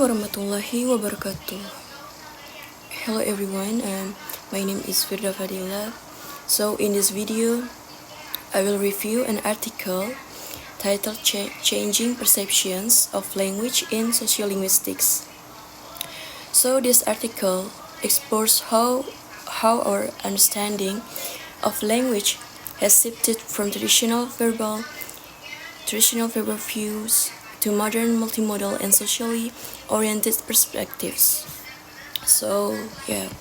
warahmatullahi wabarakatuh. Hello everyone, my name is Firda Fadhila. So in this video, I will review an article titled Changing Perceptions of Language in Sociolinguistics. So this article explores how our understanding of language has shifted from traditional verbal views to modern multimodal and socially oriented perspectives. So yeah.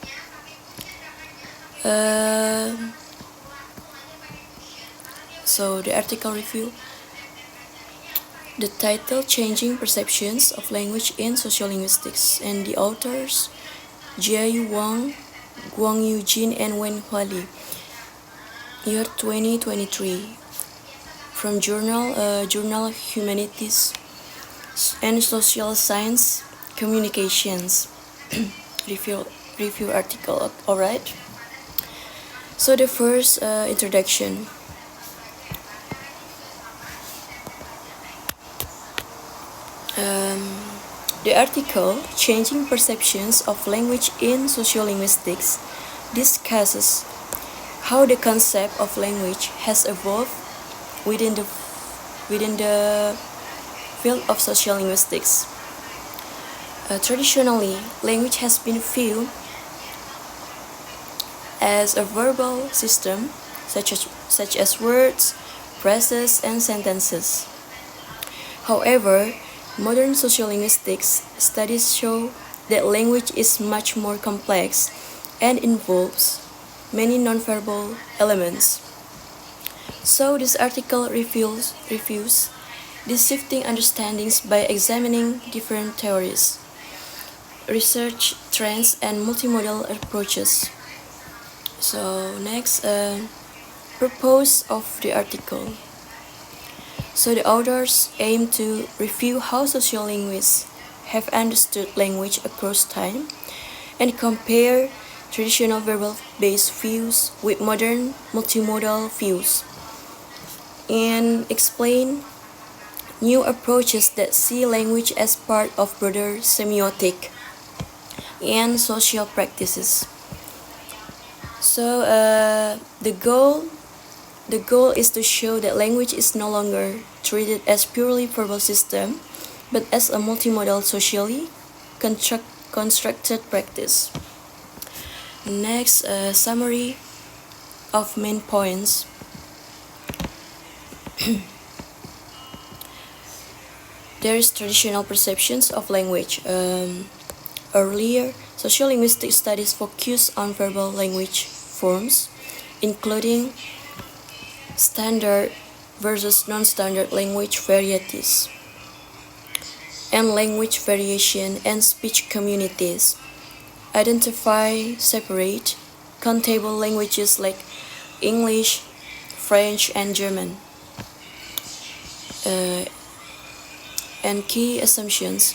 So the article review. The title Changing Perceptions of Language in Sociolinguistics, and the authors Jiayu Wang, Guang Eugene, and Wen Huali. Year 2023. From journal Humanities and Social Science Communications. review article. Alright. So the first introduction. The article Changing Perceptions of Language in Sociolinguistics discusses how the concept of language has evolved within the field of sociolinguistics. Traditionally, language has been viewed as a verbal system, such as words, phrases, and sentences. However, modern sociolinguistics studies show that language is much more complex and involves many nonverbal elements. So this article reviews these shifting understandings by examining different theories, research trends, and multimodal approaches. So next, purpose of the article. So the authors aim to review how sociolinguists have understood language across time and compare traditional verbal-based views with modern multimodal views, and explain new approaches that see language as part of broader semiotic and social practices. So the goal is to show that language is no longer treated as purely verbal system, but as a multimodal socially constructed practice. Next, summary of main points. There is traditional perceptions of language. Earlier, sociolinguistic studies focus on verbal language forms, including standard versus non-standard language varieties, and language variation and speech communities. Identify separate, countable languages like English, French, and German. And key assumptions.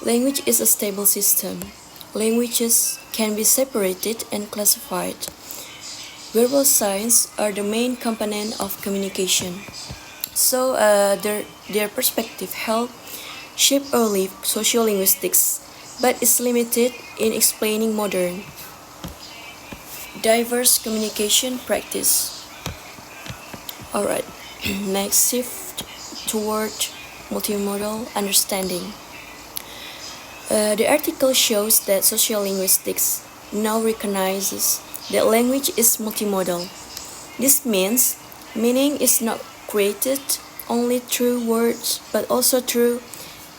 Language is a stable system. Languages can be separated and classified. Verbal signs are the main component of communication. So their perspective helped shape early sociolinguistics, but is limited in explaining modern diverse communication practice. Alright, next, shift toward multimodal understanding. The article shows that sociolinguistics now recognizes that language is multimodal. This means meaning is not created only through words, but also through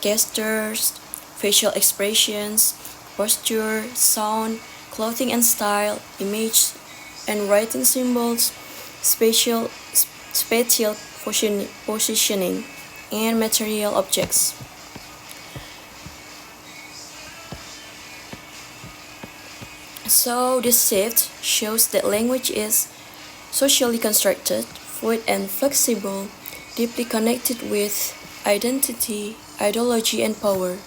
gestures, facial expressions, posture, sound, clothing and style, image and writing symbols, spatial positioning, and material objects. So this shift shows that language is socially constructed, fluid and flexible, deeply connected with identity, ideology, and power.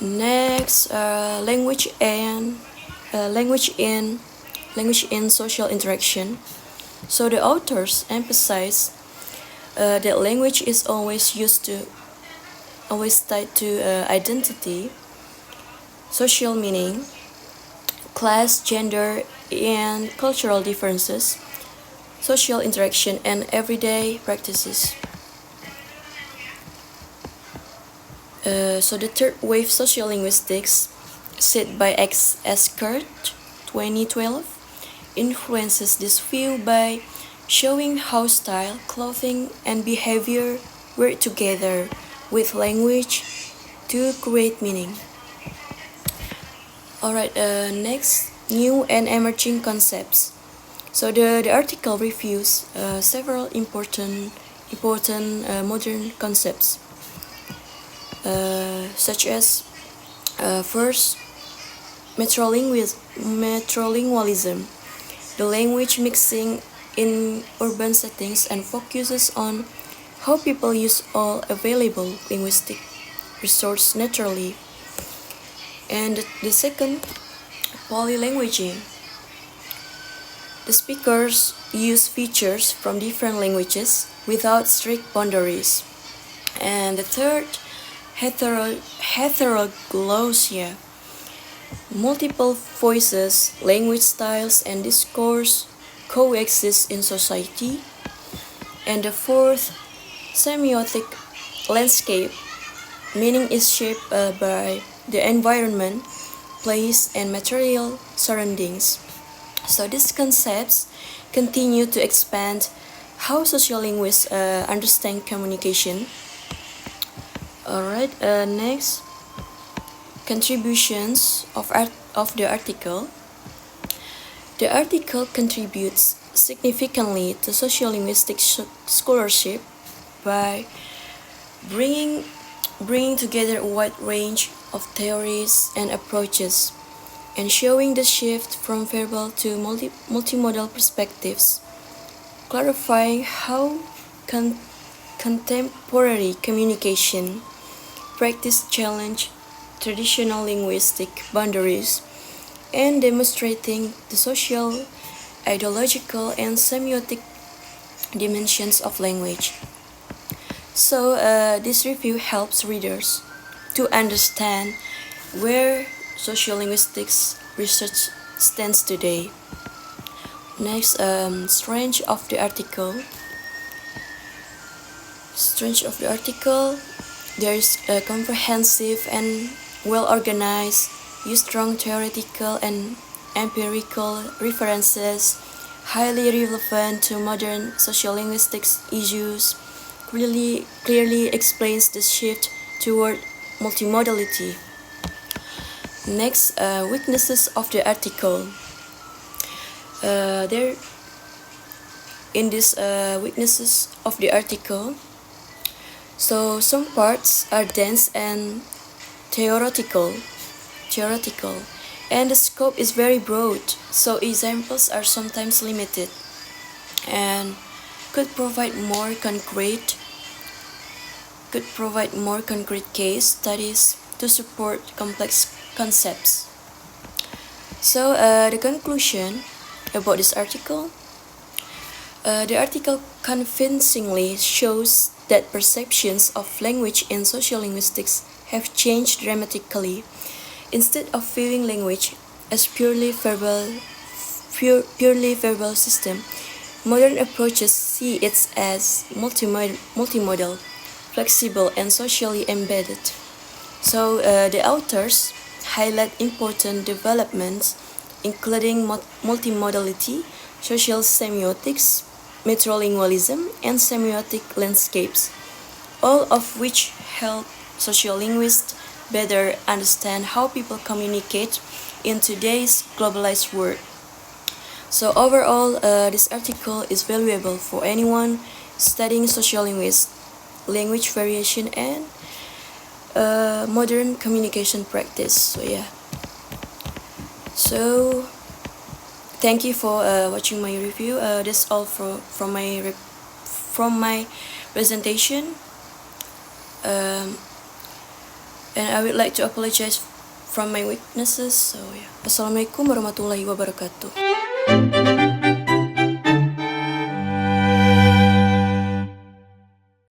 Next, language in social interaction. So the authors emphasize that language is always used to always tied to identity, social meaning, class, gender, and cultural differences, social interaction, and everyday practices. So the third wave sociolinguistics, said by X. S. Kurt, 2012, influences this view by showing how style, clothing, and behavior work together with language to create meaning. Alright, next, new and emerging concepts. So the article reviews several important modern concepts, such as first, metrolingualism, the language mixing in urban settings and focuses on how people use all available linguistic resources naturally. And the second, polylanguaging. The speakers use features from different languages without strict boundaries. And the third, heteroglossia. Multiple voices, language styles, and discourse coexist in society. And the fourth, semiotic landscape. Meaning is shaped by the environment, place, and material surroundings. So these concepts continue to expand how sociolinguists understand communication. Alright, next, contributions of the article. The article contributes significantly to sociolinguistic scholarship by bringing together a wide range of theories and approaches, and showing the shift from verbal to multimodal perspectives, clarifying how contemporary communication practice challenge traditional linguistic boundaries, and demonstrating the social, ideological, and semiotic dimensions of language. So this review helps readers to understand where sociolinguistics research stands today. Next, strength of the article. Strength of the article. There is a comprehensive and well-organized, use strong theoretical and empirical references, highly relevant to modern sociolinguistics issues, clearly explains the shift toward multimodality. Next, weaknesses of the article. Weaknesses of the article. So some parts are dense and theoretical, and the scope is very broad. So examples are sometimes limited, and could provide more concrete case studies to support complex concepts. So the conclusion about this article. The article convincingly shows that perceptions of language in sociolinguistics have changed dramatically. Instead of viewing language as purely verbal system, modern approaches see it as multimodal, flexible, and socially embedded. So the authors highlight important developments, including multimodality, social semiotics, metrolingualism, and semiotic landscapes, all of which help sociolinguists better understand how people communicate in today's globalized world. So overall, this article is valuable for anyone studying sociolinguistics, language variation, and modern communication practice. So yeah. So thank you for watching my review. That's all from my presentation. And I would like to apologize from my weaknesses. So yeah. Assalamualaikum warahmatullahi wabarakatuh.